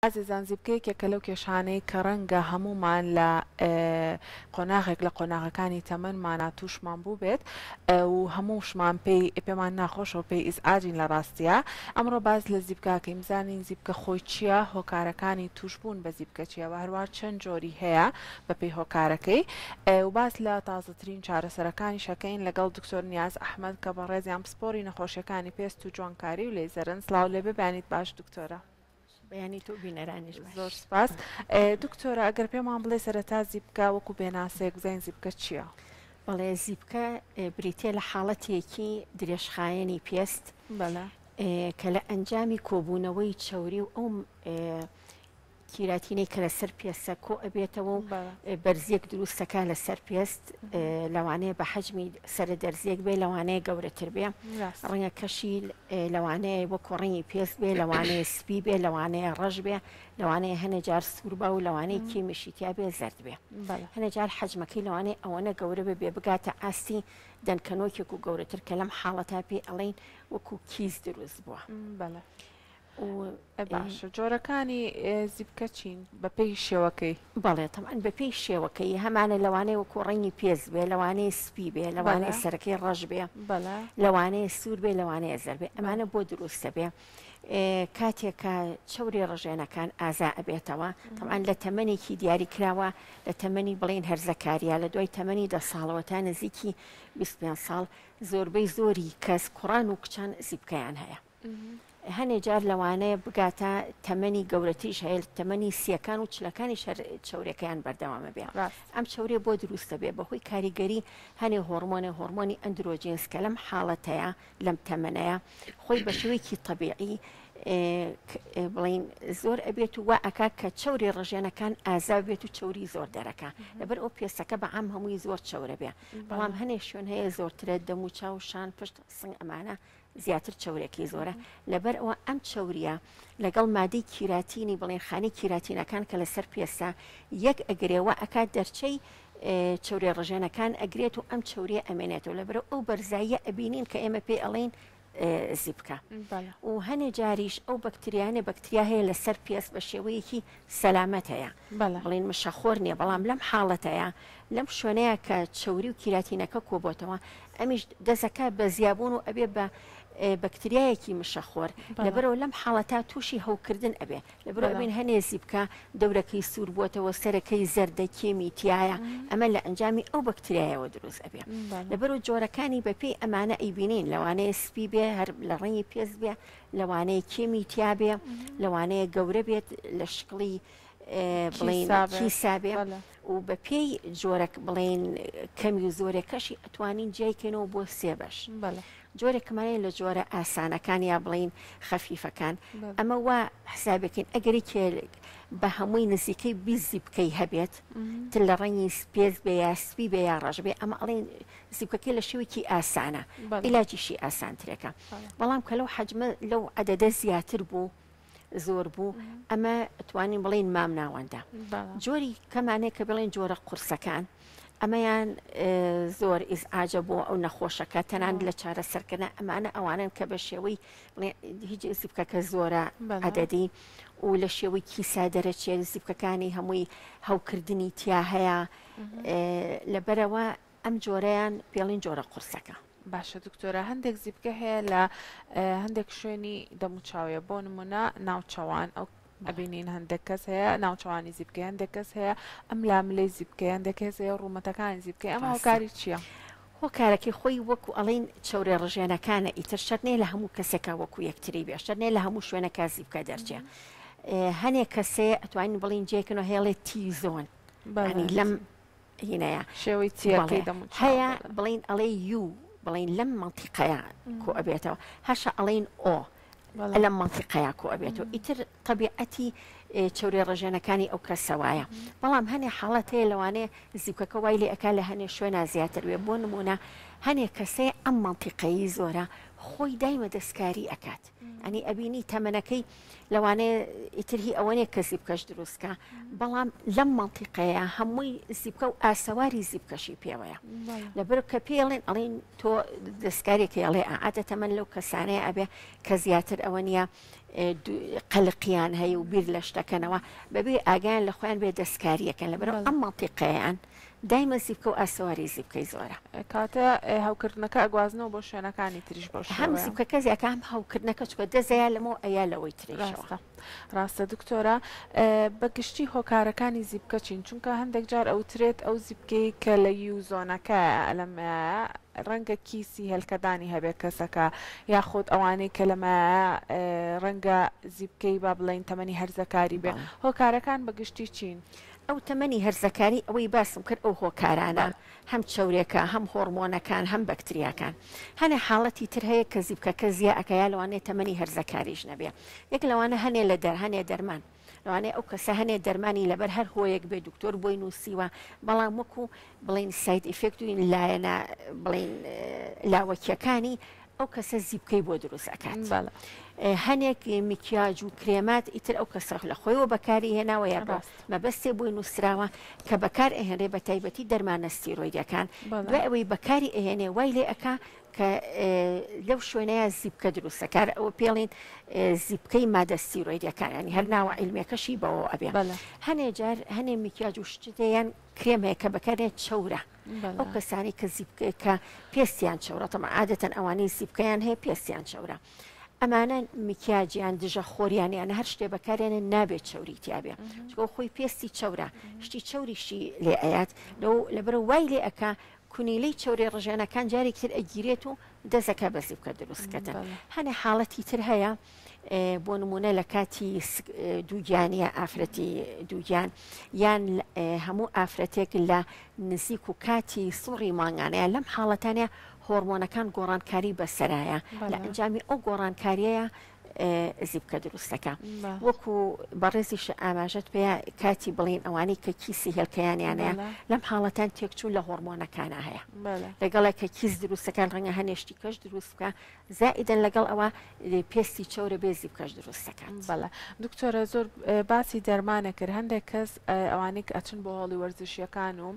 ئازیزان زیبکەیەکێکە لەو کێشانەی کە ڕەنگە هەمومان لە قۆناغێک لە قۆناغەکانی تەمەنمانە تووشمان بوو بێت و هەمووشمان پێمان ناخۆشەوە پێی ئیزعاجین لە ڕاستیە. ئەمڕۆ باز لە زیبکاکەی بزانین زیبکە خۆی چییە، هۆکارەکانی توشبوون بە زیبکە چیە و هەروە چەند جۆری هەیە بە پێی هۆکارەکەی و باز لە تازەترین چارەسەرەکانی شەکەین لەگەڵ دکتۆر نیاز ئەحمەد کە بە ڕێزیان پسپۆری نەخۆشیەکانی پێست و جوانکاری و لێزەرن. سڵاو لێ ببیانیت باش دکتۆرە. بەیانی تۆ بینەرانیش زۆر سپاس. دکتۆرە ئەگەر پێمان بڵێ سەرەتا زیبکە وەکو بێناسەیەک بزانین زیبکە چییە؟ بەڵێ زیبکە بریتێ لە حاڵەتێکی درێژخایەنی پێست کە لە ئەنجامی کۆبوونەوەی چەوری و ئەو کیراتینەی کە لەسەر پێستە کۆ ئەبێتەوە و بەرزیەک دروستەکە لەسەر پێست لەوانەیە بە حەجمی سەرە دەرزیەک بێ، لەوانەیە گەورەتر بێ، ڕەنگە کەشی لەوانەیە وەکو ڕەنگی پێست بێ، لەوانەیە سپی بێ، لەوانەیە ڕەش بێ، لەوانەیە هەنێ جار سوور بە و لەوانەیە کیمیشیتیا بێ زەرد بێ، هەنێ جار حەجمەکەی لەوانەیە ئەوەنە گەورە بێ بگاتە ئاستی دەنکەنۆکێک و گەورەتر کە لەم حاڵەتا پێ ئەڵێن وەکو کیز دروست بووە. باشە جۆرەکانی زیبکە چین بە پێی شێوەکەی؟ بەڵێ تەمان بە پێی شێوەکەی هەمانە لەوانەیە وەکو ڕەنگی پێست بێ، لەوانەیە سپی بێ، لەوانەیە سەرەکەی ڕەش بێ، لەوانەیە سوور بێ، لەوانەیە زەر بێ، ئەمانە بۆ دروستە بێ. کاتێکە چەوری ڕژێنەکان ئازا ئەبێتەوە تەمان لە تەمەنێکی دیاری کراوە، لە تەمەنی بڵێن هەرزەکاریە لە دوای تەمەنی 10 ساڵەوە تا نزیکی 25 ساڵ زۆربەی زۆری کەس کوڕان و کچان زیبکەیان هەیە. هەنێ جار لەوانەیە بگاتە تەمەنی گەورەتریش هەیە، تەمەنی سیەکان و چلەکانی چەورەکەیان بەردەوامە بێ. ئەم چەورێ بۆ دروستە بێ بەهۆی کاریگەری هەنێ هۆرمۆنی ئەندرۆجینس کە لەم حاڵەتەیە لەم تەمەنەیە خۆی بە شێوەیەکی طەبیعی بڵین زۆر ئەبێت و وا ئەکا کە چەوری ڕژێنەکان ئازا بێت و چەوری زۆر دەرەکە، لەبەر ئەو پێستەکە بە عام هەمووی زۆر چەورە بێ، بەڵام هەنێ شوێن هەیە زۆرترە دەم و چاو شان پشت سنگ ئەمانە زیاتر چەورێکی زۆرە، لەبەر ئەوە ئەم چەوریە لەگەڵ مادەی کیراتینی بڵێن خانی کیراتینەکان کە لەسەر پێسە یەک ئەگرێوە ئەکات دەرچەی چەوری ڕژێنەکان ئەگرێت و ئەم چەوریە ئەمێنێتەوە، لەبەر ئەو بەرزاییە ئەبینین کە ئێمە پێی ئەڵێن زیبکە. و هەنێ جاریش ئەو بەکتریانە بەکتریا هەیە لەسەر پێست بە شێوەیەکی سەلامەت هەیە، بڵێن مشەخۆر نییە، بەڵام لەم حاڵەتەیە لەم شوێنەیە کە چەوری و کیراتینەکە کۆبۆتەوە ئەمیش دەزەکە بە زیابوون و ئەبێ بە بەکتریایەکی مشەخۆر، لەبەرەوە لەم حاڵەتا تووشی هەوکردن ئەبێ، لەبەرەوە بین هەنێ زیبکە دەورەکەی سوور بووەتەوە، سەرەکەی زەردە کێمیتیایە، ئەمە لە ئەنجامی ئەو بەکتریایەوە دروست ئەبێ. لەبەرەوە جۆرەکانی بەپێی ئەمانە ئەیبینین، لەوانەیە سپی بێ هەر لە ڕەنگی پێست بێ، لەوانەیە کێمیتیا بێ، لەوانەیە گەورە بێت لە شکڵی بڵێن کیسا بێ و بە پێی جۆرەك بڵێن کەمی و زۆرێکەشی ئەتوانین جیایکەنەوە بۆ 3 بەش. جۆرێکمانەیە لە جۆرە ئاسانەکان یا بڵین خەفیفەکان، ئەمە وا حسابەکەین ئەگەری بە هەمووی نزیکەی 20 زیبکەی هەبێت تر لە ڕەنگی پێست بێ یا سپی بێ یا ڕەش بێ، ئەمە ئەڵێن زیبکەکەی لە شێوەیەکی ئاسانە، عیلاجیشی ئاسانترێکە، بەڵام کە لەو حەجمە لەو عەدەدە زیاتر بوو زۆر بوو ئەمە ئەتوانین بڵێن مام ناوەندە. جۆری کەمانەیە کە بڵێن جۆرە قورسەکان ئەمەیان زۆر ئیزعاجە بۆ ئەو نەخۆشەکە تەنان لە چارەسەرکردن ئەمانە ئەوانن کە بە شێوەی هیچ زیبکەکە زۆرە عەدەدی و لە شێوەی کیسا دەرەچێت، زیبکەکانی هەمووی هەوکردنی تیا هەیە، لەبەرەوە ئەم جۆرەیان پێڵین جۆرە قورسەکە. باشە دکتۆرە هەندێک زیبکە هەیە لە هەندێک شوێنی دەموچاویە، بۆ نمونە ناوچەوان ئەو ئەبینین هەندێک کەس هەیە ناوچەوانی زیبکە، هەندێک کەس هەیە ئەم لاملەی زیبکە، هەندێک کەس هەیە ڕوومەتەکانی زیبکە، ئەمە هۆکاری چییە؟ هۆکارەکەی خۆی وەکو ئەڵێن چەورێ ڕژێنەکانە ئیتر شەرنێ لە هەموو کەسێکە وەکو یەکتری بێ، شەرنێ لە هەموو شوێنەکە زیبکە دەرچێ. هەنێک کەسەیە ئەتوانین بڵین جێکەنەوە هێڵێت تیزۆن لەم هینەیە شێوەی چیەکەی هەیە بڵین ئەڵێ یو بڵین لەم منتیقەیە کۆ ئەبێتەوە، هەشە ئەڵێن ئۆ لەم منتیقەیە کۆ ئەبێتەوە، ئیتر طەبیعەتی چەوری ڕژێنەکانی ئەو کەسەوایە، بەڵام هەنێ حاڵەت هەیە لەوانەیە زیبکەکە وای لێ ئەکا لە هەنێ شوێنە زیاتر بێ، بۆ نمونە هەنێ کەسەیە ئەم منتیقەیی زۆرە خۆی دایمە دەستکاری ئەکات، ئەنی ئەبینی تەمەنەکەی لەوانەیە ئیترهی ئەوەنێ کە زیبکەش دروستکە، بەڵام لەم منتیقەیە هەمووی زیبکە و ئاسەواری زیبکەشی پێوەیە، لەبەر کە پێڵێن ئەڵێن تۆ دەستکارێکی ئەڵێ عادەتەمەن لەو کەسانەیە ئەبێ کە زیاتر ئەوە نیە قەلقیان هەیە و بیر لە شتەکەنەوە بەبێ ئاگیان لە خۆیان بێ دەستکاریەکەن لەبەرەوە ئەم مەنتیقەیان دایمە زیبکە و ئاسواری زیبکەی زۆرە کاتە هاوکردنەکە ئەگوازنەوە بۆ شوێنەکانی تریش بۆ هەم زیبکەکە زیاکە هەم هاوکردنەکە چکە دەزەیە لەمەوە ئەیا لەوەی تریشەوە ڕاستە دکتۆرە بەگشتی هۆکارەکانی زیبکە چین چونکە هەندێک جار ئەوترێت ئەو زیبکەی کە لە یوزۆنەکە لەمە ڕەنگە کیسی هێلکەدانی هەبێت کەسەکە یاخود ئەوانەی کە لەمە ڕەنگە زیبکەی با بڵین تەمەنی هەرزەکاری بێ هۆکارەکان بەگشتی چین ئەو تەمەنی هەرزەکاری ئەوەی باسم کرد ئەو هۆکارانە هەم چاورێکە هەم هۆرمۆنەکان هەم بەکتریاکان هەنێ حاڵەتی تر هەیە کە زیبکەکە زیە ئەکەیا لەوانەیە تەمەنی هەرزەکاریش نەبێ یەک لەوانە هەنێ لە هەنێ دەرمان لەوانەیە ئەو کەسە هەنێ دەرمانی لەبەر هەر هۆیەک بێ دکتۆر بۆی نووسیوە بەڵام وەکو بڵین ساید ئیفێکت و لایەنە بڵین لاوەکیەکانی ئەو کەسە زیبکەی بۆ دروست ئەکات هەنێک میکیاج و کرێمات ئیتر ئەو کەسە لە خۆیەوە بەکاری هێناوە یا مەبەستێ بۆی نووسراوە کە بەکار ئەهێنرێ بە تایبەتی دەرمانە ستیرۆیدەکان دوای ئەوەی بەکاری ئەهێنێ وای لێ ئەکا کە لەو شوێنەیە زیبکە دروستەکار ئەوە پێڵین زیبکەی مادە ستیرۆیدەکانانی هەر ناوە عیلمێکەشی بەوە ئەبێ هەنێ جار هەنێ میکیاج و شتیان کرێم هەیە کە بەکارێت چەورە ئەو کەسانی کە زیبکە پێستیان چەورە تەمە عادەتەن ئەوانەی زیبکەیان هەیە پێستیان چەورە ئەمانە میکیاجیان دژە خۆریانیان هەر شتێ بەکارێنە نابێت چەوری تیاابێ چکە خۆی پێستی چەورە شتی چەوریشی لێ ئەیات لەبەر وای لێ ئەکا کونیلەی چەوری ڕژێنەکان جارێک تر ئەگیرێت و دەزەکە بە زیبکە دروستکەتن هەنێ حاڵەتی تر هەیە بۆ نمونە لە کاتی دووگیانیە ئافرەتی دووگیان یان هەموو ئافرەتێک لە نزیک و کاتی سوڕی مانگانەیە لەم حاڵەتانە هۆرمۆنەکان گۆڕانکاری بەسەرایە لە ئەنجامی ئەو گۆڕانکاریەیە زیبکە دروستەکە وەکو بەڕێزیش ئاماژەت پێە کاتی بڵین ئەوانەی کە کیسی هێلکەیانیانەیە لەم حاڵەتان تێکچوون لە هۆرمۆنەکانە هەیە لەگەڵە کە کیس دروستەکان ڕەنگە هەنێشتی کەش دروست بکە زائیدەن لەگەڵ ئەوە پێستی چەورە بێ زیبکەش دروستەکان بەڵێ دکتۆرە زۆر باسی دەرمانە کرد هەندێک کەس ئەوانەی کە ئەچن بۆ هەڵی وەرزشیەکان و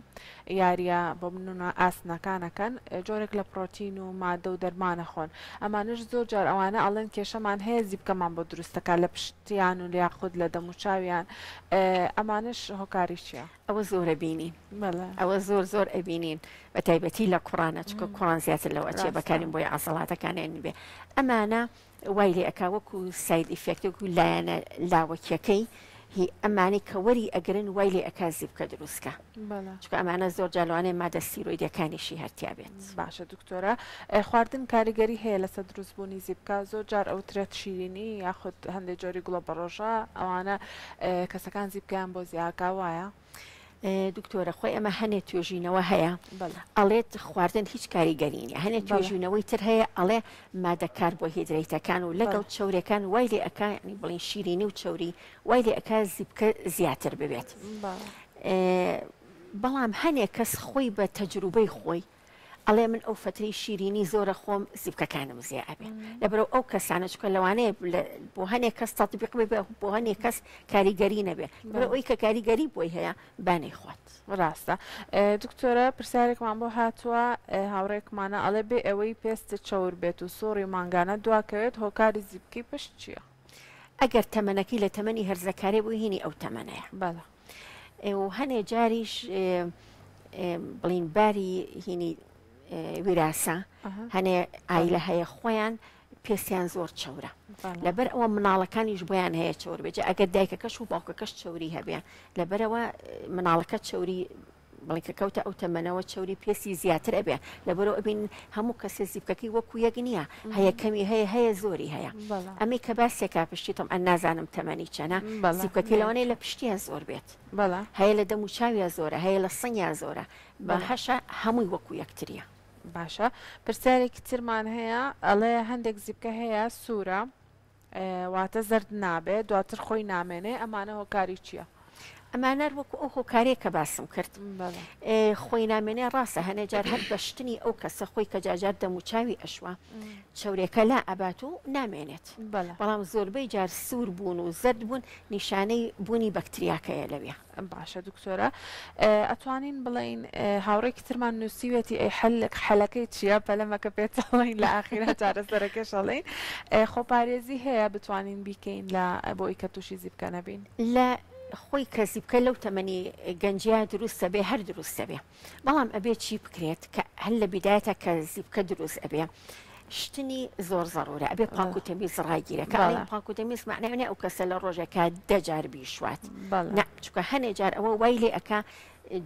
یاریە بۆ منونە ئاسنەکانەکەن جۆرێک لە پرۆتین و مادە و دەرمانە خۆن ئەمانش زۆر جار ئەوانە ئەڵێن کێشەمان هەیە زیبکەمان بۆ دروستەکە لە پشتیان و لیاخود لە دەموچاویان ئەمانش هۆکاری چییە؟ ئەوە زۆرە بینین ئەوە زۆر ئەبینین بە تایبەتی لە کوڕانە چکە کوڕان زیاتر لەوە چێ بەکارین بۆی عەزەڵاتەکانیان بێ ئەمانە وای لێ ئەکا وەکو ساید ئیفێکت وەکو لایەنە لاوەکیەکەی هی ئەمانی کە وەری ئەگرن وای لێ ئەکا زیبکە دروستکە چکە ئەمانە زۆر جالوانێ مادە ستیرۆیدەکانیشی هەرتیا بێت باشە دکتۆرە خواردن کاریگەری هەیە لەسەر دروستبوونی زیبکە زۆر جار ئەوترێت شیرینی یاخود هەندێک جۆری گوڵە بەڕۆژە ئەوانە کەسەکان زیبکەیان بۆ زیاکا وایە دکتۆرە خۆی ئەمە هەنێ توێژینەوە هەیە ئەڵێت خواردن هیچ کاریگەرینی هەنێ توێژینەوەی تر هەیە ئەڵێ مادە کاربۆهیدرەیتەکان و لەگەڵ چەورەکان وای لێ ئەکا ینی بڵین شیرینی و چەوری وای لێ ئەکا زیبکە زیاتر ببێت بەڵام هەنێک کەس خۆی بە تەجروبەی خۆی ئەڵێ من ئەو فترەی شیرینی زۆرە خۆم زیبکەکانم زیێ ئەبێ لەبەرەوە ئەو کەسانە چکە لەوانەیە بۆ هەنێک کەس تەطبیق بێ بۆ هەنێک کەس کاریگەری نەبێ بەرە ئەوی کە کاریگەری بۆی هەیە بانەی خوات ڕاستە دکتۆرە پرسیارێکمان بۆ هاتووە هاوڕێکمانە ئەڵێ بێ ئەوەی پێستە چەور بێت و سۆڕی مانگانە دواکەوێت هۆکاری زیبکەی پشت چییە؟ ئەگەر تەمەنەکەی لە تەمەنی هەرزەکاری بوو هینی ئەو تەمەنەیە بەڵێ و هەنێ جاریش بڵین باری هینی ویراسە هەنێ ئایلە هەیە خۆیان پێستیان زۆر چەورە لەبەر ئەوە مناڵەکانیش بۆیان هەیە چەور بێجێ ئەگەر دایکەکەش و باوکەکەش چەوری هەبێ لەبەرەوە مناڵەکە چەوری بڵێن کە کەوتە ئەو تەمەنەوە چەوری پێسی زیاتر ئەبێ لەبەرەوە ئەبین هەموو کەسە زیبکەکەی وەکو یەک نییە هەیە کەمی هەیە زۆری هەیە ئەمەی کە باسێکا پشتیتم ئەن نازانم تەمەنی چەنە زیبکەکەی لەوانەیە لە پشتیان زۆر بێت هەیە لە دەموچاویە زۆرە هەیە لە سنگیان زۆرە بە هەشە هەمووی وەکو یەکتریە باشە پرسیارێکی ترمان هەیە ئەڵێ هەندێک زیبکە هەیە سوورە واتە زەرد نابێت دواتر خۆی نامێنێ ئەمانە هۆکاری چییە؟ ئەمانە وەکو ئەو هۆکارەیە کە باسم کرد خۆی نامێنێ ڕاستە هەنێ جار هەر بەشتنی ئەو کەسە خۆی کە جاجار دەموچاوی ئەشوە چاورێکە لا ئەبات و نامێنێت بەڵام زۆربەی جار سوور بوون و زرد بوون نیشانەی بوونی بەکتریاکەیە لەوێ. باشە دکتۆرە ئەتوانین بڵین هاوڕێکی ترمان نووسیوێتی ئەی حەلەکەی چییە پەلەمەکە پێچڵین لە ئاخیرا چارەسەرەکە شەڵین خۆپارێزی هەیە بتوانین بیکەین لە بۆی کە تووشی زیبکە نەبین لە خۆی کە زیبکە لەو تەمەنی گەنجیا دروستە بێ هەر دروستە بێ بەڵام ئەبێ چی بکرێت کە هەر لە بیدایەتە کە زیبکە دروست ئەبێ شتنی زۆر زەڕورە ئەبێ پاک و تەمیز ڕاگیرە کە پاک و تەمیز معناوێنێ ئەو کەسە لە ڕۆژێکە دەجار بیشوات چکە هەنێ جار ئەوە وای لێ ئەکا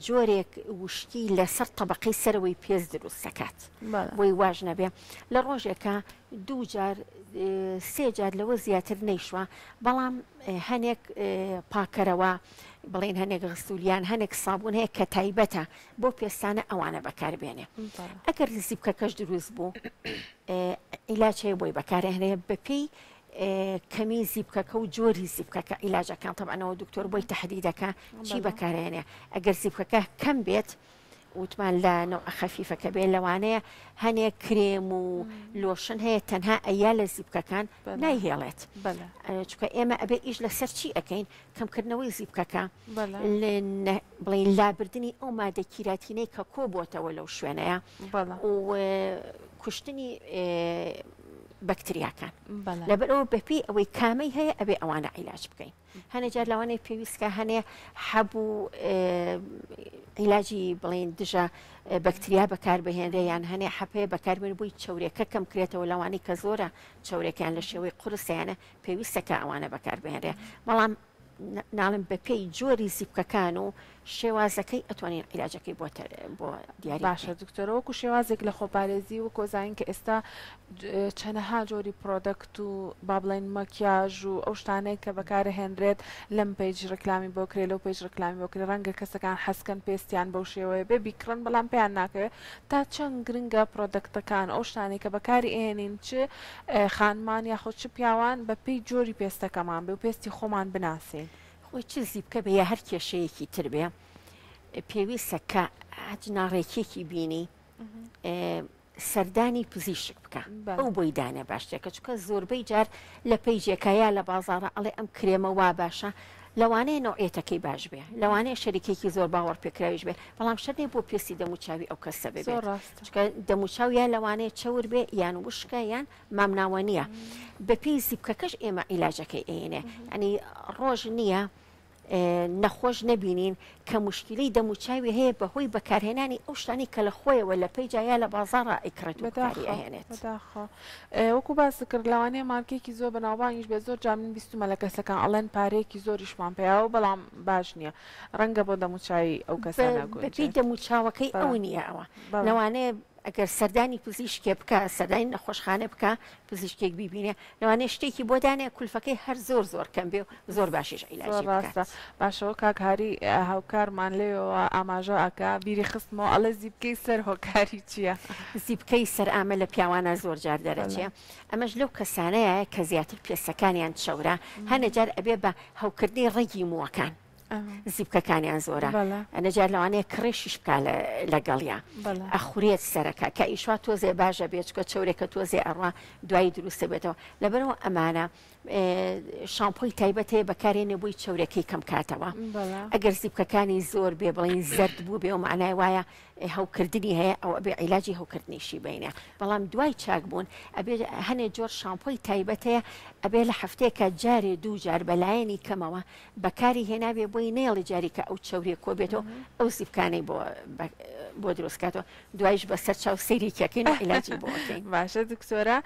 جۆرێک وشکی لەسەر طبقەی سەرەوەی پێز دروست دەکات بۆی واژ نەبێ لە ڕۆژێکە دوو جار سێ جار لەوە زیاتر نەیشوە بەڵام هەنێک پاکەرەوە بڵین هەنێک غسوولیان هەنێک سابوون هەیە کە تایبەتە بۆ پێستانە ئەوانە بەکاربێنێ ئەگەر زیبکەکەش دروست بوو عیلاج هەیە بۆی بەکارهێنێ بەپێی کەمی زیبکەکە و جۆری زیبکەکە عیلاجەکان تەبعەنەوە دکتۆر بۆی تەحدیدەکە چی بەکارهێنێ ئەگەر زیبکەکە کەم بێت وتمان لە نەوع خەفیفەکە بێت لەوانەیە هەنێک کرێم و لۆشن هەیە تەنها ئەیا لە زیبکەکان نایهێڵێت چکە ئێمە ئەبێ ئیش لەسەر چی ئەەکەین کەمکردنەوەی زیبکەکە بڵین لابردنی ئەو مادە کیراتینەی کە کۆ بۆتەوە لەو شوێنەیە و کوشتنی بەکتریاکان لەبەرەوە بەپی ئەوەی کامەی هەیە ئەبێ ئەوانە عیلاج بکەین هەنێجار لەوانەیە پێویستکە هەنێ حەبوو عیلاجی بڵین دژە بەکتریا بەکاربهێنرێیان هەنێ حەپەیە بەکاربێن بووی چاورێکە کەم کرێتەوە لەوانی کە زۆرە چاورێکیان لە شێوەی قورسیانە پێویستەکە ئەوانە بەکاربهێنرێ بەڵام ناڵم بەپێی جۆری زیبکەکان و شێوازەکەی ئەتوانین عیلاجەکەی بۆ دیاری باشە دکتۆرە وەکو شێوازێک لە خۆپارێزی و کۆزانین کە ئێستا چەنەها جۆری پرۆدەکت و با بڵێن مەکیاژ و ئەو شتانەی کە بەکارهێنرێت لەم پێیج ڕکلامی بۆ کرێ لەو پێیج ڕکلامی بۆ کرێ ڕەنگە کەسەکان حەسکەن پێستیان بەو شێوەیە بێ بیکڕن بەڵام پێیان ناکەوێت تا چەند گرنگە پرۆدەکتەکان ئەو شتانی کە بەکاری ئێنین چ خانمان یاخۆ چ پیاوان بەپێی جۆری پێستەکەمان بێ و پێستی خۆمان بناسین خۆی چ زیبکە بە یا هەر کێشەیەکی تر بێ پێویستە کە ناڕێکێکی بینی سەردانی پزیشک بکە ئەو بۆی دانە باشتێکە چکە زۆربەی جار لە پەیجێکایە لە بازاڕە ئەڵێ ئەم کرێمە وا باشە لەوانەیە نوعێتەکەی باش بێ لەوانەیە شەریکێکی زۆر باوەڕ پێکراویش بێ بەڵام شەرنێ بۆ پێستی دەموچاوی ئەو کەسە بێت دەموچاویان لەوانەیە چەور بێ یان وشکە یان مامناوە نییە بەپێی زیبکەکەش ئێمە عیلاجەکەی ئێنێ ئەنی ڕۆژ نییە نەخۆش نەبینین کە مشکلی دەموچاوی هەیە بەهۆی بەکارهێنانی ئەو شتانی کە لە خۆیەوە لە پێیجایە لە بازاڕە ئیکڕێت بەداهێنێت وەکو باس کرد لەوانەیە مارکێکی زۆر بەناوبانگیش بێ زۆر جامین بیستمە لە کەسەکان ئەڵێن پارەیەکی زۆریشمان پێیاوە بەڵام باش نییە ڕەنگە بۆ دەموچاوی ئەو کەسانە بەپێی دەموچاوەکەی ئەو نییە ئەوە لەوانەیە ئەگەر سەردانی پزیشکێ بکە سەردانی نەخۆشخانە بکە پزیشکێک بیبینێ لەوانەیە شتێکی بۆ دانێ کولفەکەی هەر زۆر کەم بێ و زۆر باشیش عیلاجی بکات باشەوە کاکاری هاوکارمان لێەوە ئاماژە ئەکا بیری خستمەوە ئەڵە زیبکەی سەر هۆکاری چییە؟ زیبکەی سەر ئامە لە پیاوانە زۆر جار دەرەچێ ئەمەش لەو کەسانەیە کە زیاتر پێسەکانیان چەورە هەنە جار ئەبێ بە هەوکردنی ڕێگی مووەکان زیبکەکانیان زۆرە ئەنەجار لەوانەیە کڕێشیش بکە لەگەڵیا ئەخورێت سەرەکە کە ئیشوا تۆزێ باشە بێت چکە چاورێکە تۆزێ ئەڕوا دوایی دروستە بێتەوە لەبەرەوە ئەمانە شامپۆی تایبەت هەیە بەکارێنێ بۆی چاورەکەی کەم کاتەوە ئەگەر زیبکەکانی زۆر بێ بڵین زرد بوو بێ و معنای وایە هەوکردنی هەیە ئەو ئەبێ عیلاجی هەوکردنیشی بینە بەڵام دوای چاک بوون ئەبێ هەنێ جۆر شامپۆی تایبەت هەیە ئەبێ لە هەفتەیەکە جارێ دوو جار بەلایەنی کەمەوە بەکاری هێنابێ بۆی نێڵی جاریکە ئەو چاورێ کۆ بێتەوە ئەو زیبکانەی بۆ دروستکاتەوە دوایش بەسەر چاو سەیریکەکەین عیلاجی بۆکەین باشە دکتۆرە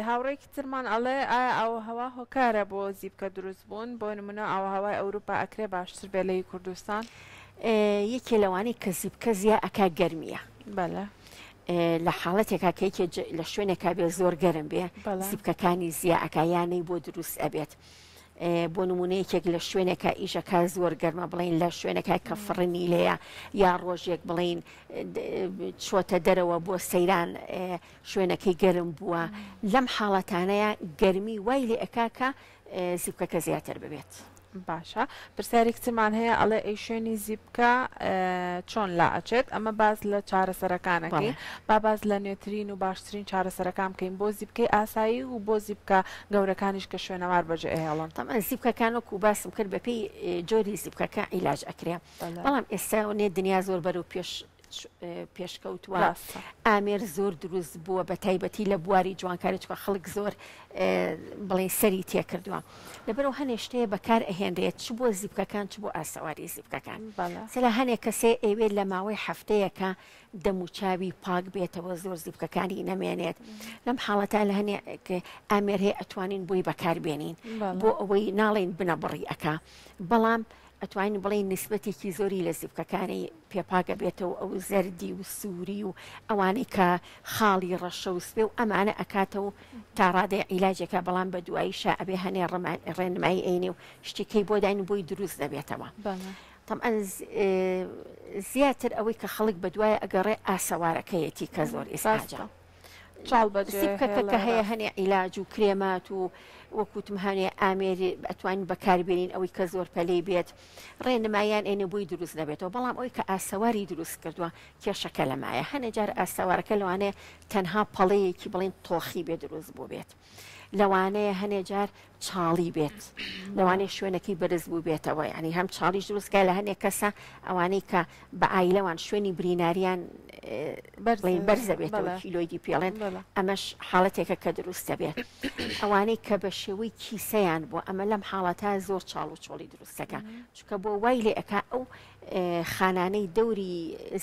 هاوڕێکی ترمان ئەڵێ ئایا ئەو هەوا هۆکارە بۆ زیبکە دروست بوون بۆ نمونە ئەو هەوای ئەوروپا ئەکرێ باشتر بێ لەی کوردستان یەکێ لەوانەی کە زیبکە زیە ئەکا گەرمیە لە حاڵەتێکا کەیکێ لە شوێنێکا بێ زۆر گەرم بێ زیبکەکانی زیە ئەکایانەی بۆ دروست ئەبێت بۆ نمونەیەکێک لە شوێنێکە ئیژەکە زۆر گەرمە بڵین لە شوێنەکە کە فڕنی لەیە یا ڕۆژێک بڵین چۆتە دەرەوە بۆ سەیران شوێنەکەی گەرم بووە لەم حاڵەتانەیە گەرمی وای لێ ئەکا کە زیبکەکە زیاتر ببێت باشە پرسیارێکترمان هەیە ئەڵێ ئەی شوێنی زیبکە چۆن لا ئەچێت ئەمە باز لە چارەسەرەکانەکەی با باز لە نوێترین و باشترین چارەسەرەکان بکەین بۆ زیبکەی ئاسایی و بۆ زیبکە گەورەکانیش کە شوێنەوار بەجێ هێڵن تەمان زیبکەکان وەکو باسم کرد بەپێی جۆری زیبکەکە عیلاج ئەکرێ بەڵام ئێستا نێ دنیا زۆر بەرەو پێشکەوتووە ئامێر زۆر دروست بووە بە تایبەتی لە بواری جوانکاری چکە خەڵک زۆر بڵێ سەری تێکردووە لەبەرەوە هەنێ شتەیە بەکار ئەهێنرێت چ بۆ زیبکەکان چ بۆ ئاسەواری زیبکەکان سەلا هەنێک کەسێ ئەوێت لە ماوەی هەفتەیەکە دەموچاوی پاک بێتەوە زۆر زیبکەکانی نەمێنێت لەم حاڵەتا لە هەنێک ئامێر هەیە ئەتوانین بۆی بەکاربێنین بۆ ئەوەی ناڵێن بنە بڕی ئەکا بەڵام ئەتوانین بڵێن نسبەتێکی زۆری لە زیبکەکانی پێپاگە بێتەوە ئەو زەردی و سووری و ئەوانەی کە خاڵی ڕەشە و سپێ و ئەمانە ئەکاتەوە تا ڕادەیە عیلاجەکە بەڵام بە دواییشە ئەبێ هەنێ ڕێنمایی عینێ و شتێکەی بۆ داین بۆی دروست دەبێتەوە طبعا زیاتر ئەوەی کە خەڵک بە دوایە ئەگەڕێ ئاسەوارەکەیەتی کە زۆر ئێستا سیبکەکە هەیە هەنێ عیلاج و کرێمات و وەکوتم هەنێ ئامێری ئەتوانین بەکاربێنین ئەوەی کە زۆر پەلەی بێت ڕێنمایان ئێنە بووی دروست دەبێتەوە بەڵام ئەوی کە ئاسەواری دروست کردووە کێشەکە لەمایە هەنێ جار ئاسەوارەکە لەوانەیە تەنها پەڵەیەکی بڵێن تۆخی بێ دروست بوو بێت لەوانەیە هەنێ جار چاڵی بێت لەوانەیە شوێنەکەی بەرز بوو بێتەوە ینی هەم چاڵیش دروستکە لە هەنێک کەسە ئەوانەی کە بە ئایلەوان شوێنی بریناریان بەرزە بێتەوە کیلۆیدی پێڵێن ئەمەش حاڵەتێکە کە دروستە بێت ئەوانەی کە بە شێوەی کیسەیان بوو ئەمە لەم حاڵەتە زۆر چاڵ و چۆڵی دروستەکە چکە بۆ وای لێ ئەکا ئەو خانانەی دەوری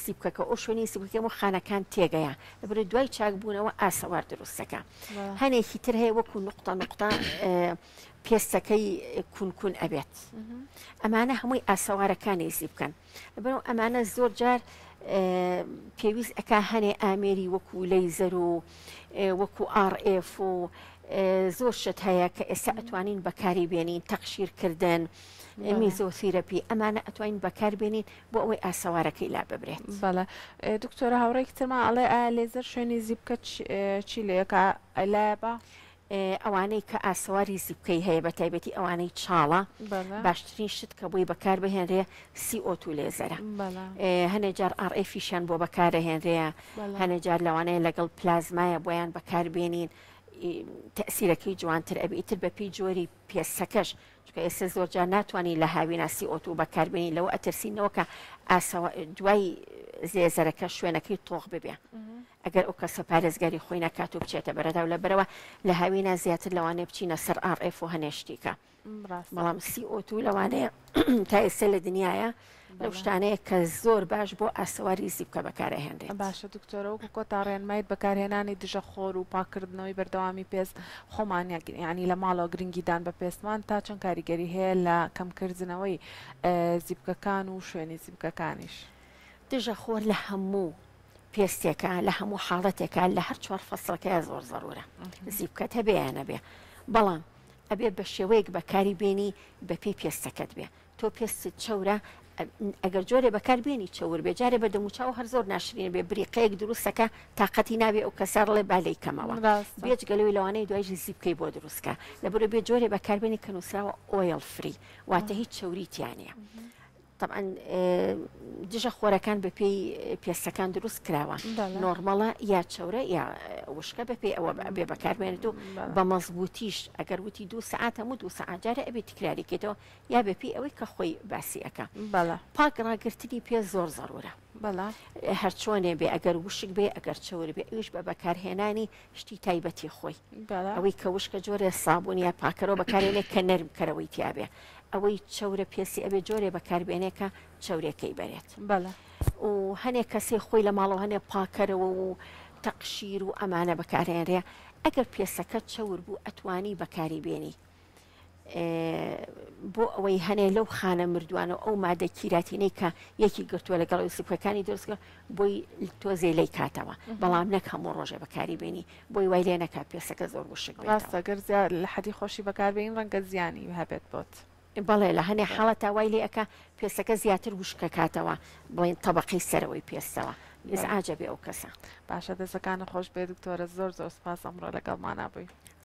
سیبکەکە ئەو شوێنی سیبکەکەم و خانەکان تێگەیە لەبەر دوای چاک بوونەوە ئاسەوار دروستەکە هەنێکی تر هەیە وەکو نقطە نقطە پێستەکەی کونکون ئەبێت ئەمانە هەمووی ئاسەوارەکانی زیبکەن لەبەرەوە ئەمانە زۆر جار پێویست ئەکا هەنێ ئامێری وەکو لەیزەر و وەکو RF و زۆر شت هەیە کە ئێستا ئەتوانین بەکاری بێنین تەقشیرکردن میزۆثیرەپی ئەمانە ئەتوانین بەکاربێنین بۆ ئەوەی ئاسەوارەکەی لا ببرێت بەڵێ دکتۆرە هاوڕێکی ترمان ئەڵێ ئایا لێزەر شوێنی زیبکە چی لەیەکە لایە بە ئەوانەی کە ئاسەواری زیبکەی هەیە بە تایبەتی ئەوانەی چاڵە باشترین شت کە بۆی بەکار بهێنرێ CO2 لێزەرە هەنێ جار RFیشان بۆ بەکارەهێنرەیە هەنێ جار لەوانەیە لەگەڵ پلازمایە بۆیان بەکاربێنین تەسیرەکەی جوانتر ئەبێ ئیتر بەپی جۆری پێستەکەش چکە ئێستا زۆر جار ناتوانین لە هاوینا CO2 بەکاربێنین لەوە ئەترسینەوە کە دوای زێزەرەکە شوێنەکەی تۆغ ببێ ئەگەر ئەو کەسە پارێزگاری خۆی نەکات و بچێتە بەرەدا و لەبەرەوە لە هاوینا زیاتر لەوانەیە بچینە سەر RF و هەنێشتیکە بەڵام CO2 لەوانەیە تا ئێستا لە دنیاە لەو شتانەیە کە زۆر باش بۆ ئاسەواری زیبکە بەکارەهێنرێت باشە دکتۆرە وەکو کۆتا ڕێنمایت بەکارهێنانی دژە خۆر و پاکردنەوەی بەردەوامی پێست خۆمانە ینی لە ماڵەوە گرنگیدان بە پێستمان تا چەند کاریگەری هەیە لە کەمکردنەوەی زیبکەکان و شوێنی زیبکەکانیش دژە خۆر لە هەموو پێستێکە لە هەموو حاڵەتێکە لە هەر چوار فەسڵەکە زۆر زەرورە زیبکەت هەبێیانە بێ بەڵام ئەبێ بە شێوەیەک بەکاری بێنی بە پێی پێستەکەت بێ تۆ پێستت چەورە ئەگەر جۆرێ بەکاربێنی چەور بێ جارێ بە دەموچاو هەر زۆر ناشرینە بێ بریقەیەک دروستەکە تااقەتی نابێ ئەو کەسە ڕڵێ بالەی کەمەوە بێت گەلەوەی لەوانەیە دوایژی زیبکەی بۆ دروستکە لەبەرە بێ جۆرێ بەکاربێنی کە نووسراوە ئۆیل فری واتە هیچ چەوریتیانە طبعا دژە خۆرەکان بە پێی پێستەکان دروست کراوە نۆرمەڵە یا چەورە یا وشکە بە پێی ئەوە بێ بەکاربێنێت و بە مەزبوطیش ئەگەر وتی 2 ساعت هەموو 2 ساعت جارە ئەبێ تکراریکێتەوە یا بە پێی ئەوەی کە خۆی باسی ئەەکە پاک ڕاگررتنی پێ زۆر زەرورە هەر چۆنێ بێ ئەگەر وشک بێ ئەگەر چەور بێ ئەوش بە بەکارهێنانی شتی تایبەتی خۆی ئەوەی کە وشکە جۆرە سابوونیە پاکەرەوە بەکارێنێک کە نەرم کەرەوەی تیاابێ ئەوەی چەورە پێسی ئەبێ جۆرێ بەکاربێنێکە چەورێکەی بەرێت و هەنێک کەسێ خۆی لە ماڵەوە هەنێ پاکەرەوە و تەقشیر و ئەمانە بەکارێنرێ ئەگەر پێسەکە چەور بوو ئەتوانی بەکاری بێنی بۆ ئەوەی هەنێ لەو خانە مردووانە ئەو مادە کیراتینەی کە یەکی گرتووە لەگەڵ سیبکەکانی دروستکە بۆی تۆزێ لی کاتەوە بەڵام نەک هەموو ڕۆژێ بەکاری بێنی بۆی وای لێ نەکات پێسەکە زۆر وشک ڕاستە گەر لە حەدی خۆشی بەکاربێن ڕەنگە زیانی هەبێت بۆت بەڵێ لە هەنێ حاڵەتە وای لێ ئەکە پێسەکە زیاتر وشکە کاتەوە بڵێن تەبقی سەرەوەی پێستەوە ئێزعاجە بێ ئەو کەسە باشە دەستەکانە خۆش بێ دکتۆرە زۆر زۆر سپاس ئەمڕۆ لەگەڵمان نابووی